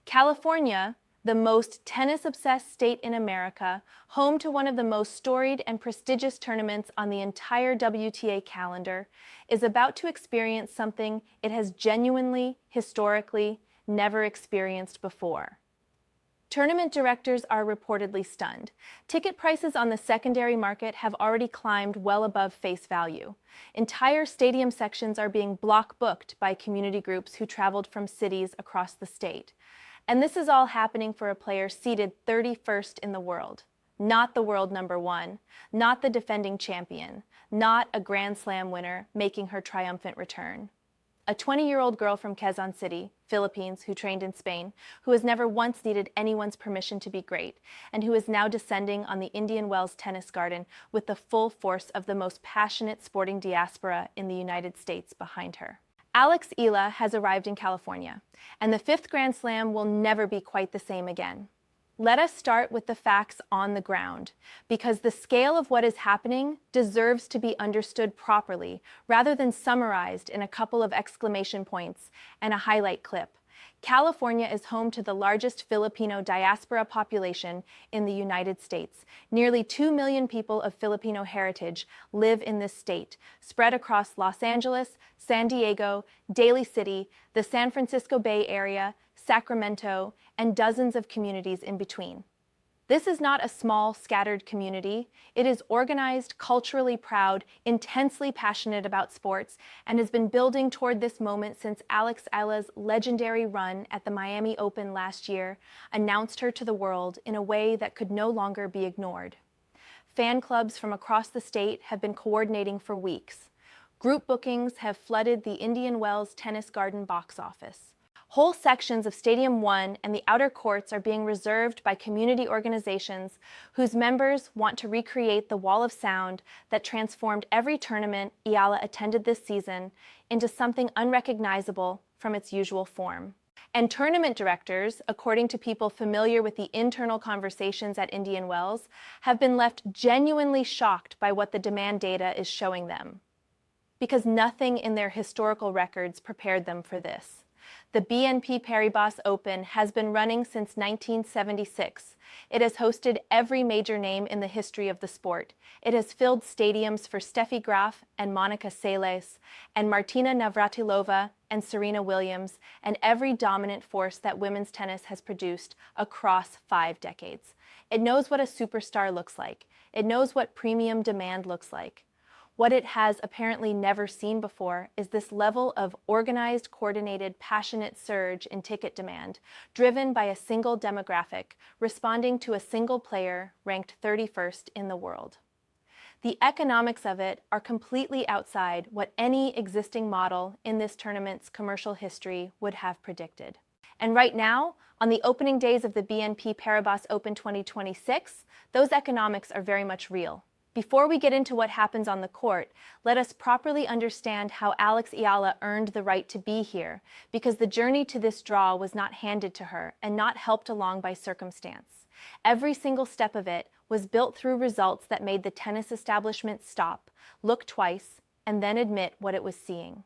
California, the most tennis-obsessed state in America, home to one of the most storied and prestigious tournaments on the entire WTA calendar, is about to experience something it has genuinely, historically, never experienced before. Tournament directors are reportedly stunned. Ticket prices on the secondary market have already climbed well above face value. Entire stadium sections are being block booked by community groups who traveled from cities across the state. And this is all happening for a player seated 31st in the world. Not the world number one, not the defending champion, not a Grand Slam winner making her triumphant return. A 20-year-old girl from Quezon City, Philippines, who trained in Spain, who has never once needed anyone's permission to be great, and who is now descending on the Indian Wells tennis garden with the full force of the most passionate sporting diaspora in the United States behind her. Eala has arrived in California, and the fifth Grand Slam will never be quite the same again. Let us start with the facts on the ground, because the scale of what is happening deserves to be understood properly, rather than summarized in a couple of exclamation points and a highlight clip. California is home to the largest Filipino diaspora population in the United States. Nearly 2 million people of Filipino heritage live in this state, spread across Los Angeles, San Diego, Daly City, the San Francisco Bay Area, Sacramento, and dozens of communities in between. This is not a small, scattered community. It is organized, culturally proud, intensely passionate about sports, and has been building toward this moment since Eala's legendary run at the Miami Open last year announced her to the world in a way that could no longer be ignored. Fan clubs from across the state have been coordinating for weeks. Group bookings have flooded the Indian Wells Tennis Garden box office. Whole sections of Stadium 1 and the outer courts are being reserved by community organizations whose members want to recreate the wall of sound that transformed every tournament Eala attended this season into something unrecognizable from its usual form. And tournament directors, according to people familiar with the internal conversations at Indian Wells, have been left genuinely shocked by what the demand data is showing them, because nothing in their historical records prepared them for this. The BNP Paribas Open has been running since 1976. It has hosted every major name in the history of the sport. It has filled stadiums for Steffi Graf and Monica Seles, and Martina Navratilova and Serena Williams, and every dominant force that women's tennis has produced across 5 decades. It knows what a superstar looks like. It knows what premium demand looks like. What it has apparently never seen before is this level of organized, coordinated, passionate surge in ticket demand, driven by a single demographic, responding to a single player ranked 31st in the world. The economics of it are completely outside what any existing model in this tournament's commercial history would have predicted. And right now, on the opening days of the BNP Paribas Open 2026, those economics are very much real. Before we get into what happens on the court, let us properly understand how Eala earned the right to be here, because the journey to this draw was not handed to her and not helped along by circumstance. Every single step of it was built through results that made the tennis establishment stop, look twice, and then admit what it was seeing.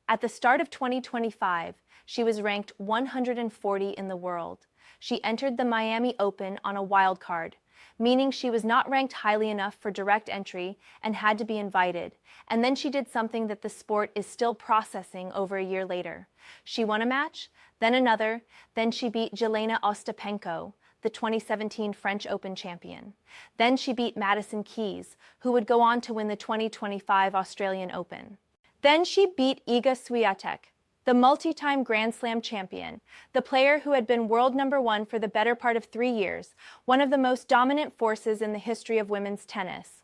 At the start of 2025, she was ranked 140 in the world. She entered the Miami Open on a wild card, meaning she was not ranked highly enough for direct entry and had to be invited. And then she did something that the sport is still processing over a year later. She won a match, then another, then she beat Jelena Ostapenko, the 2017 French Open champion. Then she beat Madison Keys, who would go on to win the 2025 Australian Open. Then she beat Iga Swiatek, the multi-time Grand Slam champion, the player who had been world number 1 for the better part of 3 years, one of the most dominant forces in the history of women's tennis.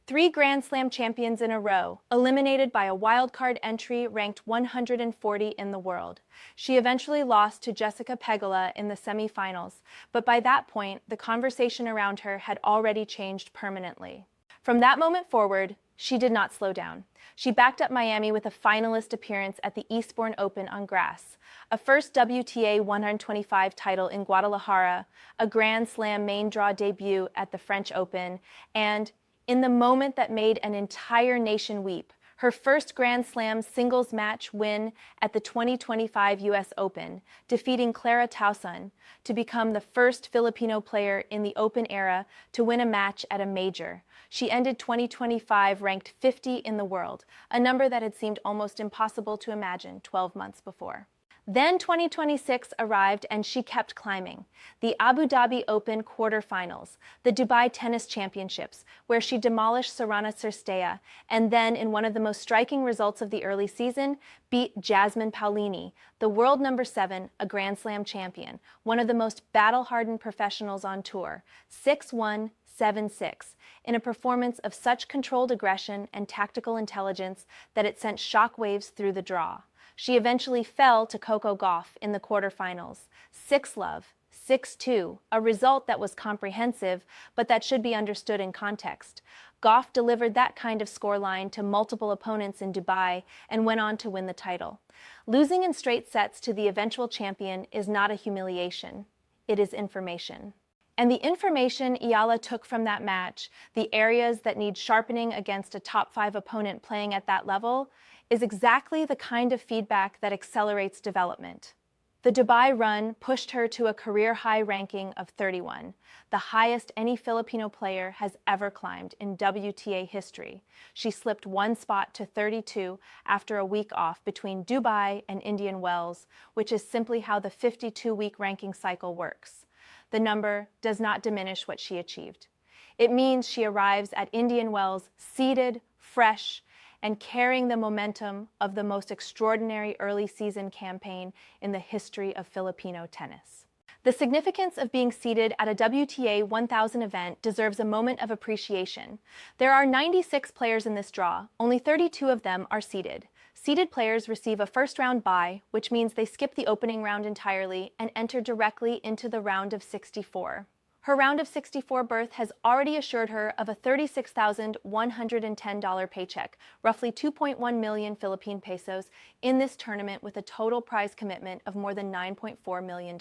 3 Grand Slam champions in a row, eliminated by a wildcard entry ranked 140 in the world. She eventually lost to Jessica Pegula in the semifinals, but by that point, the conversation around her had already changed permanently. From that moment forward, she did not slow down. She backed up Miami with a finalist appearance at the Eastbourne Open on grass, a first WTA 125 title in Guadalajara, a Grand Slam main draw debut at the French Open, and, in the moment that made an entire nation weep, Her first Grand Slam singles match win at the 2025 U.S. Open, defeating Clara Tauson to become the first Filipino player in the Open era to win a match at a major. She ended 2025 ranked 50 in the world, a number that had seemed almost impossible to imagine 12 months before. Then 2026 arrived and she kept climbing. The Abu Dhabi Open quarterfinals, the Dubai Tennis Championships, where she demolished Sorana Cirstea, and then in one of the most striking results of the early season, beat Jasmine Paolini, the world number 7, a Grand Slam champion, one of the most battle-hardened professionals on tour, 6-1, 7-6, in a performance of such controlled aggression and tactical intelligence that it sent shockwaves through the draw. She eventually fell to Coco Gauff in the quarterfinals, 6-love, 6-2, a result that was comprehensive, but that should be understood in context. Gauff delivered that kind of scoreline to multiple opponents in Dubai and went on to win the title. Losing in straight sets to the eventual champion is not a humiliation. It is information. And the information Eala took from that match, the areas that need sharpening against a top 5 opponent playing at that level, is exactly the kind of feedback that accelerates development. The Dubai run pushed her to a career-high ranking of 31, the highest any Filipino player has ever climbed in WTA history. She slipped one spot to 32 after a week off between Dubai and Indian Wells, which is simply how the 52-week ranking cycle works. The number does not diminish what she achieved. It means she arrives at Indian Wells seeded, fresh, and carrying the momentum of the most extraordinary early season campaign in the history of Filipino tennis. The significance of being seeded at a WTA 1000 event deserves a moment of appreciation. There are 96 players in this draw, only 32 of them are seeded. Seeded players receive a first-round bye, which means they skip the opening round entirely and enter directly into the round of 64. Her round of 64 berth has already assured her of a $36,110 paycheck, roughly 2.1 million Philippine pesos, in this tournament with a total prize commitment of more than $9.4 million.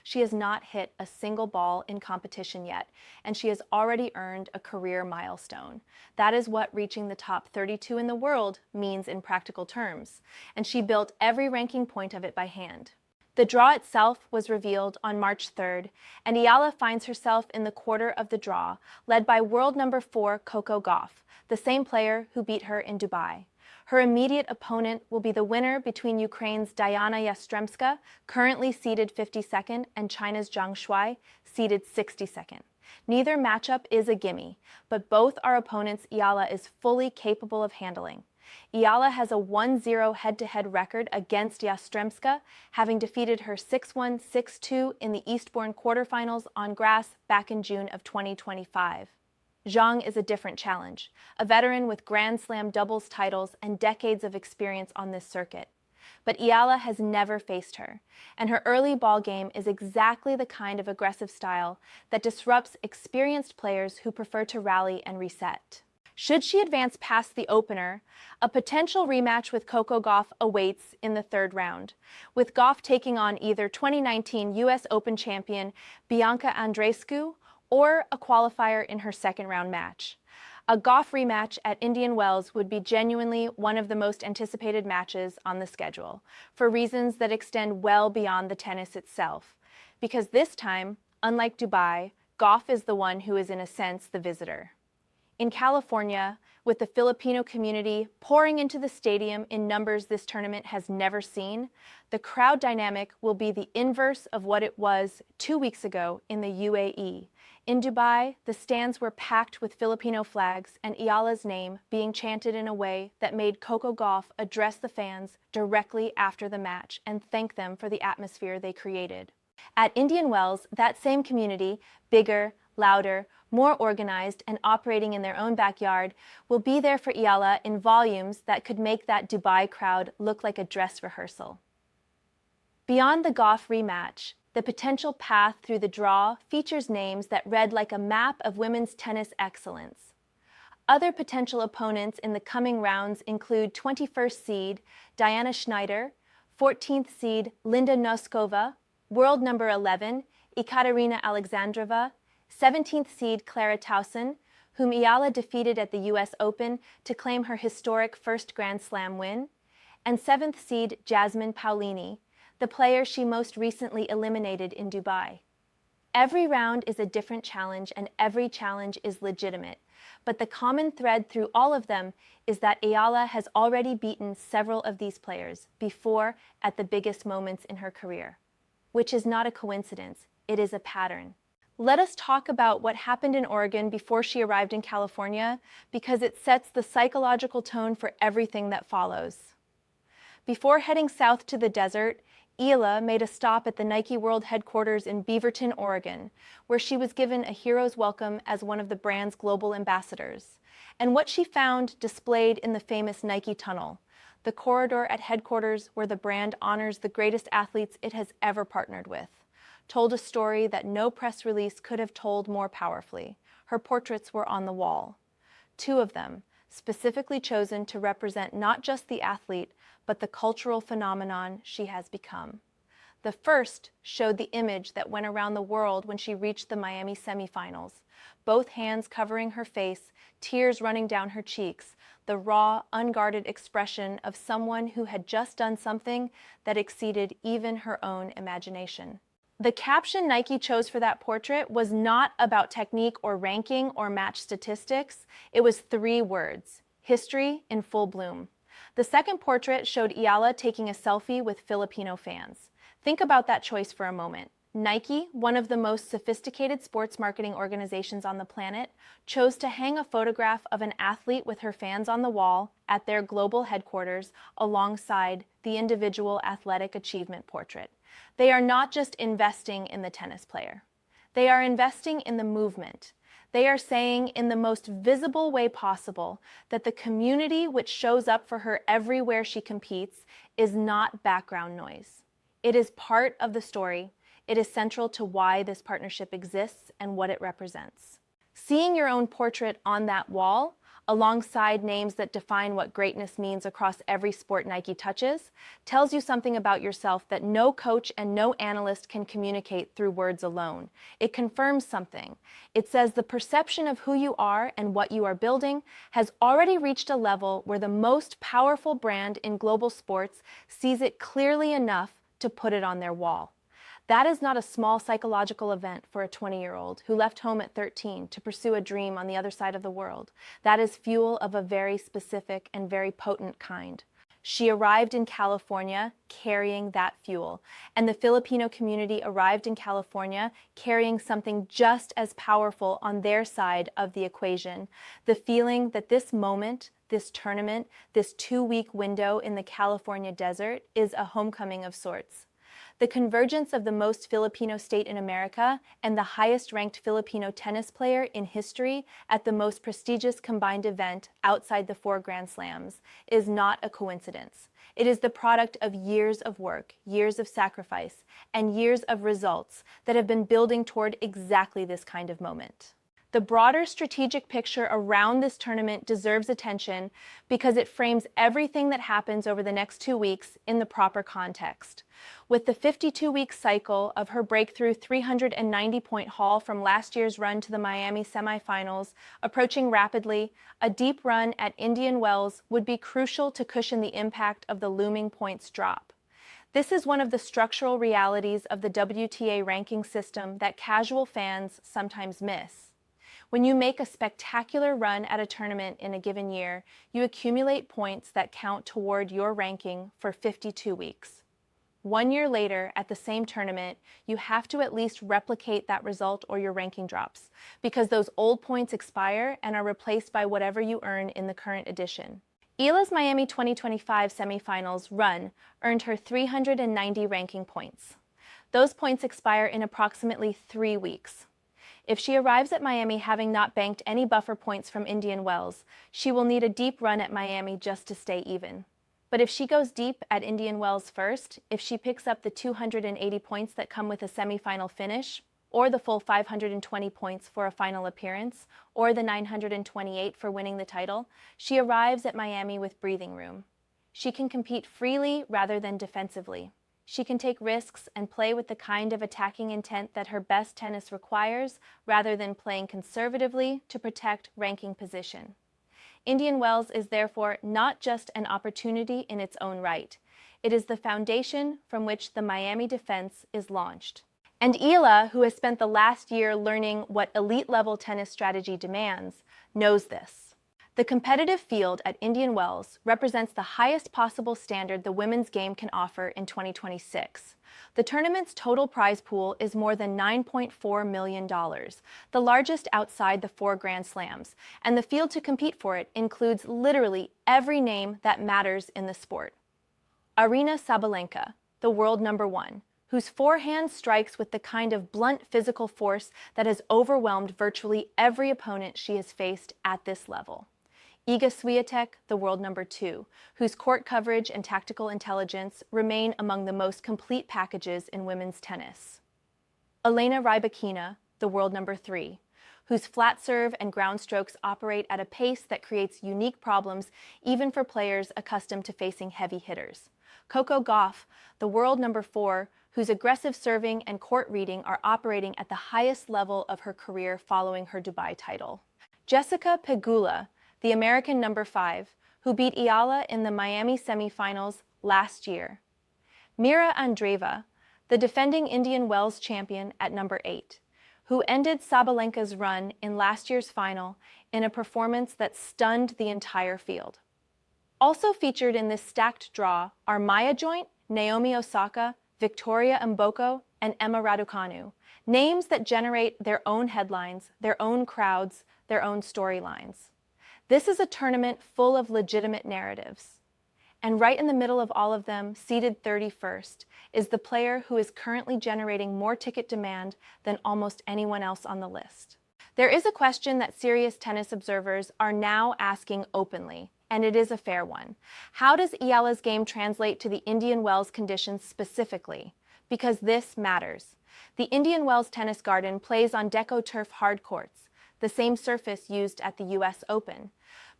She has not hit a single ball in competition yet, and she has already earned a career milestone. That is what reaching the top 32 in the world means in practical terms, and she built every ranking point of it by hand. The draw itself was revealed on March 3rd, and Eala finds herself in the quarter of the draw, led by world number 4 Coco Gauff, the same player who beat her in Dubai. Her immediate opponent will be the winner between Ukraine's Diana Yastremska, currently seeded 52nd, and China's Zhang Shuai, seeded 62nd. Neither matchup is a gimme, but both are opponents Eala is fully capable of handling. Eala has a 1-0 head-to-head record against Yastremska, having defeated her 6-1, 6-2 in the Eastbourne quarterfinals on grass back in June of 2025. Zhang is a different challenge, a veteran with Grand Slam doubles titles and decades of experience on this circuit. But Eala has never faced her, and her early ball game is exactly the kind of aggressive style that disrupts experienced players who prefer to rally and reset. Should she advance past the opener, a potential rematch with Coco Gauff awaits in the third round, with Gauff taking on either 2019 U.S. Open champion Bianca Andreescu or a qualifier in her second-round match. A Gauff rematch at Indian Wells would be genuinely one of the most anticipated matches on the schedule, for reasons that extend well beyond the tennis itself. Because this time, unlike Dubai, Gauff is the one who is in a sense the visitor. In California, with the Filipino community pouring into the stadium in numbers this tournament has never seen, the crowd dynamic will be the inverse of what it was 2 weeks ago in the UAE. In Dubai, the stands were packed with Filipino flags and Eala's name being chanted in a way that made Coco Gauff address the fans directly after the match and thank them for the atmosphere they created. At Indian Wells, that same community, bigger, louder, more organized, and operating in their own backyard, will be there for Eala in volumes that could make that Dubai crowd look like a dress rehearsal. Beyond the Gauff rematch, the potential path through the draw features names that read like a map of women's tennis excellence. Other potential opponents in the coming rounds include 21st seed Diana Schneider, 14th seed Linda Noskova, world number 11 Ekaterina Alexandrova, 17th seed Clara Tauson, whom Eala defeated at the US Open to claim her historic first Grand Slam win, and 7th seed Jasmine Paolini, the player she most recently eliminated in Dubai. Every round is a different challenge, and every challenge is legitimate, but the common thread through all of them is that Eala has already beaten several of these players before at the biggest moments in her career. Which is not a coincidence, it is a pattern. Let us talk about what happened in Oregon before she arrived in California, because it sets the psychological tone for everything that follows. Before heading south to the desert, Eala made a stop at the Nike World headquarters in Beaverton, Oregon, where she was given a hero's welcome as one of the brand's global ambassadors. And what she found displayed in the famous Nike Tunnel, the corridor at headquarters where the brand honors the greatest athletes it has ever partnered with, told a story that no press release could have told more powerfully. Her portraits were on the wall. 2 of them, specifically chosen to represent not just the athlete, but the cultural phenomenon she has become. The first showed the image that went around the world when she reached the Miami semifinals, both hands covering her face, tears running down her cheeks, the raw, unguarded expression of someone who had just done something that exceeded even her own imagination. The caption Nike chose for that portrait was not about technique or ranking or match statistics. It was 3 words: history in full bloom. The second portrait showed Eala taking a selfie with Filipino fans. Think about that choice for a moment. Nike, one of the most sophisticated sports marketing organizations on the planet, chose to hang a photograph of an athlete with her fans on the wall at their global headquarters alongside the individual athletic achievement portrait. They are not just investing in the tennis player. They are investing in the movement. They are saying in the most visible way possible that the community which shows up for her everywhere she competes is not background noise. It is part of the story. It is central to why this partnership exists and what it represents. Seeing your own portrait on that wall, alongside names that define what greatness means across every sport Nike touches, tells you something about yourself that no coach and no analyst can communicate through words alone. It confirms something. It says the perception of who you are and what you are building has already reached a level where the most powerful brand in global sports sees it clearly enough to put it on their wall. That is not a small psychological event for a 20-year-old who left home at 13 to pursue a dream on the other side of the world. That is fuel of a very specific and very potent kind. She arrived in California carrying that fuel, and the Filipino community arrived in California carrying something just as powerful on their side of the equation: the feeling that this moment, this tournament, this 2-week window in the California desert is a homecoming of sorts. The convergence of the most Filipino state in America and the highest-ranked Filipino tennis player in history at the most prestigious combined event outside the 4 Grand Slams is not a coincidence. It is the product of years of work, years of sacrifice, and years of results that have been building toward exactly this kind of moment. The broader strategic picture around this tournament deserves attention because it frames everything that happens over the next 2 weeks in the proper context. With the 52-week cycle of her breakthrough 390-point haul from last year's run to the Miami semifinals approaching rapidly, a deep run at Indian Wells would be crucial to cushion the impact of the looming points drop. This is one of the structural realities of the WTA ranking system that casual fans sometimes miss. When you make a spectacular run at a tournament in a given year, you accumulate points that count toward your ranking for 52 weeks. 1 year later, at the same tournament, you have to at least replicate that result or your ranking drops, because those old points expire and are replaced by whatever you earn in the current edition. Eala's Miami 2025 semifinals run earned her 390 ranking points. Those points expire in approximately 3 weeks. If she arrives at Miami having not banked any buffer points from Indian Wells, she will need a deep run at Miami just to stay even. But if she goes deep at Indian Wells first, if she picks up the 280 points that come with a semifinal finish, or the full 520 points for a final appearance, or the 928 for winning the title, she arrives at Miami with breathing room. She can compete freely rather than defensively. She can take risks and play with the kind of attacking intent that her best tennis requires, rather than playing conservatively to protect ranking position. Indian Wells is therefore not just an opportunity in its own right. It is the foundation from which the Miami defense is launched. And Eala, who has spent the last year learning what elite-level tennis strategy demands, knows this. The competitive field at Indian Wells represents the highest possible standard the women's game can offer in 2026. The tournament's total prize pool is more than $9.4 million, the largest outside the 4 Grand Slams, and the field to compete for it includes literally every name that matters in the sport. Aryna Sabalenka, the world number 1, whose forehand strikes with the kind of blunt physical force that has overwhelmed virtually every opponent she has faced at this level. Iga Swiatek, the world number 2, whose court coverage and tactical intelligence remain among the most complete packages in women's tennis. Elena Rybakina, the world number 3, whose flat serve and ground strokes operate at a pace that creates unique problems even for players accustomed to facing heavy hitters. Coco Gauff, the world number 4, whose aggressive serving and court reading are operating at the highest level of her career following her Dubai title. Jessica Pegula, the American number 5, who beat Eala in the Miami semifinals last year. Mira Andreeva, the defending Indian Wells champion at number 8, who ended Sabalenka's run in last year's final in a performance that stunned the entire field. Also featured in this stacked draw are Maya Joint, Naomi Osaka, Victoria Mboko, and Emma Raducanu, names that generate their own headlines, their own crowds, their own storylines. This is a tournament full of legitimate narratives. And right in the middle of all of them, seated 31st, is the player who is currently generating more ticket demand than almost anyone else on the list. There is a question that serious tennis observers are now asking openly, and it is a fair one. How does Eala's game translate to the Indian Wells conditions specifically? Because this matters. The Indian Wells Tennis Garden plays on DecoTurf hard courts, the same surface used at the US Open.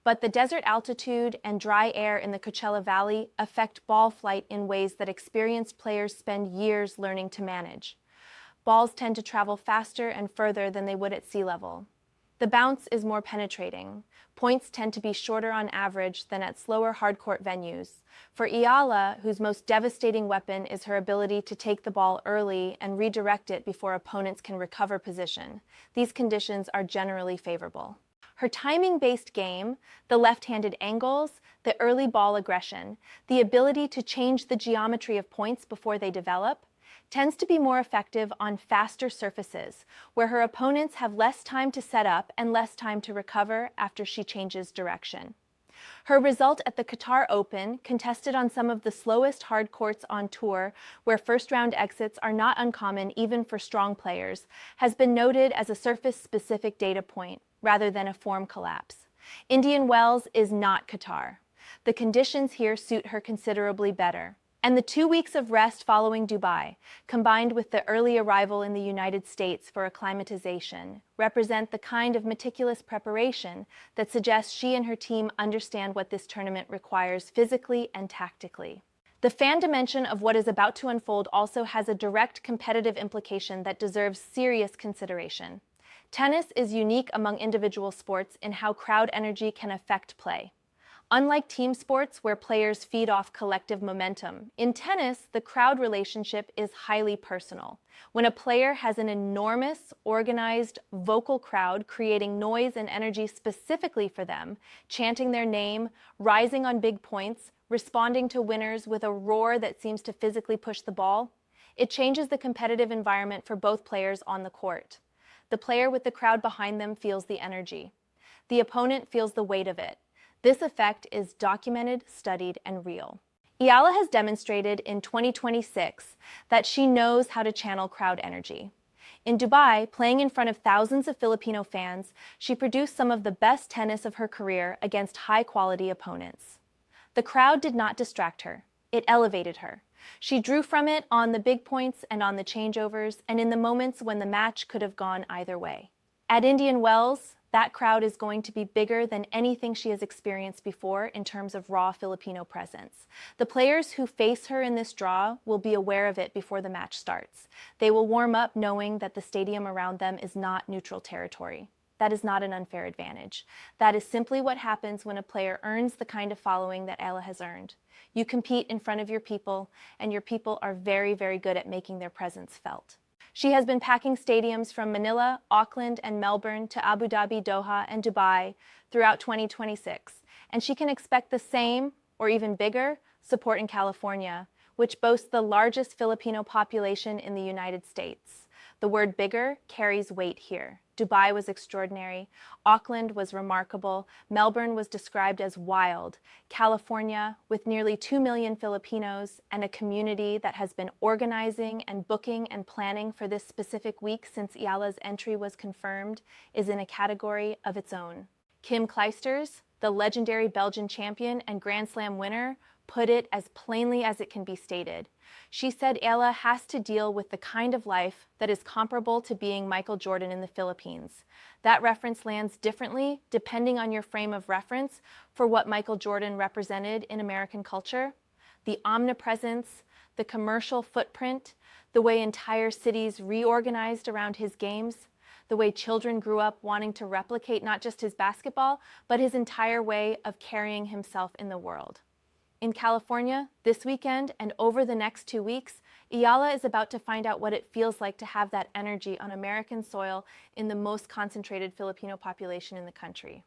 But the desert altitude and dry air in the Coachella Valley affect ball flight in ways that experienced players spend years learning to manage. Balls tend to travel faster and further than they would at sea level. The bounce is more penetrating. Points tend to be shorter on average than at slower hardcourt venues. For Eala, whose most devastating weapon is her ability to take the ball early and redirect it before opponents can recover position, these conditions are generally favorable. Her timing-based game, the left-handed angles, the early ball aggression, the ability to change the geometry of points before they develop, tends to be more effective on faster surfaces, where her opponents have less time to set up and less time to recover after she changes direction. Her result at the Qatar Open, contested on some of the slowest hard courts on tour, where first-round exits are not uncommon even for strong players, has been noted as a surface-specific data point, rather than a form collapse. Indian Wells is not Qatar. The conditions here suit her considerably better. And the 2 weeks of rest following Dubai, combined with the early arrival in the United States for acclimatization, represent the kind of meticulous preparation that suggests she and her team understand what this tournament requires physically and tactically. The fan dimension of what is about to unfold also has a direct competitive implication that deserves serious consideration. Tennis is unique among individual sports in how crowd energy can affect play. Unlike team sports where players feed off collective momentum, in tennis, the crowd relationship is highly personal. When a player has an enormous, organized, vocal crowd creating noise and energy specifically for them, chanting their name, rising on big points, responding to winners with a roar that seems to physically push the ball, it changes the competitive environment for both players on the court. The player with the crowd behind them feels the energy. The opponent feels the weight of it. This effect is documented, studied, and real. Eala has demonstrated in 2026 that she knows how to channel crowd energy. In Dubai, playing in front of thousands of Filipino fans, she produced some of the best tennis of her career against high-quality opponents. The crowd did not distract her. It elevated her. She drew from it on the big points and on the changeovers, and in the moments when the match could have gone either way. At Indian Wells, that crowd is going to be bigger than anything she has experienced before in terms of raw Filipino presence. The players who face her in this draw will be aware of it before the match starts. They will warm up knowing that the stadium around them is not neutral territory. That is not an unfair advantage. That is simply what happens when a player earns the kind of following that Eala has earned. You compete in front of your people, and your people are very, very good at making their presence felt. She has been packing stadiums from Manila, Auckland, and Melbourne to Abu Dhabi, Doha, and Dubai throughout 2026, and she can expect the same, or even bigger, support in California, which boasts the largest Filipino population in the United States. The word bigger carries weight here. Dubai was extraordinary, Auckland was remarkable, Melbourne was described as wild, California, with nearly 2 million Filipinos and a community that has been organizing and booking and planning for this specific week since Eala's entry was confirmed, is in a category of its own. Kim Clijsters, the legendary Belgian champion and Grand Slam winner, put it as plainly as it can be stated. She said Eala has to deal with the kind of life that is comparable to being Michael Jordan in the Philippines. That reference lands differently depending on your frame of reference for what Michael Jordan represented in American culture. The omnipresence, the commercial footprint, the way entire cities reorganized around his games, the way children grew up wanting to replicate not just his basketball, but his entire way of carrying himself in the world. In California, this weekend and over the next 2 weeks, Eala is about to find out what it feels like to have that energy on American soil in the most concentrated Filipino population in the country.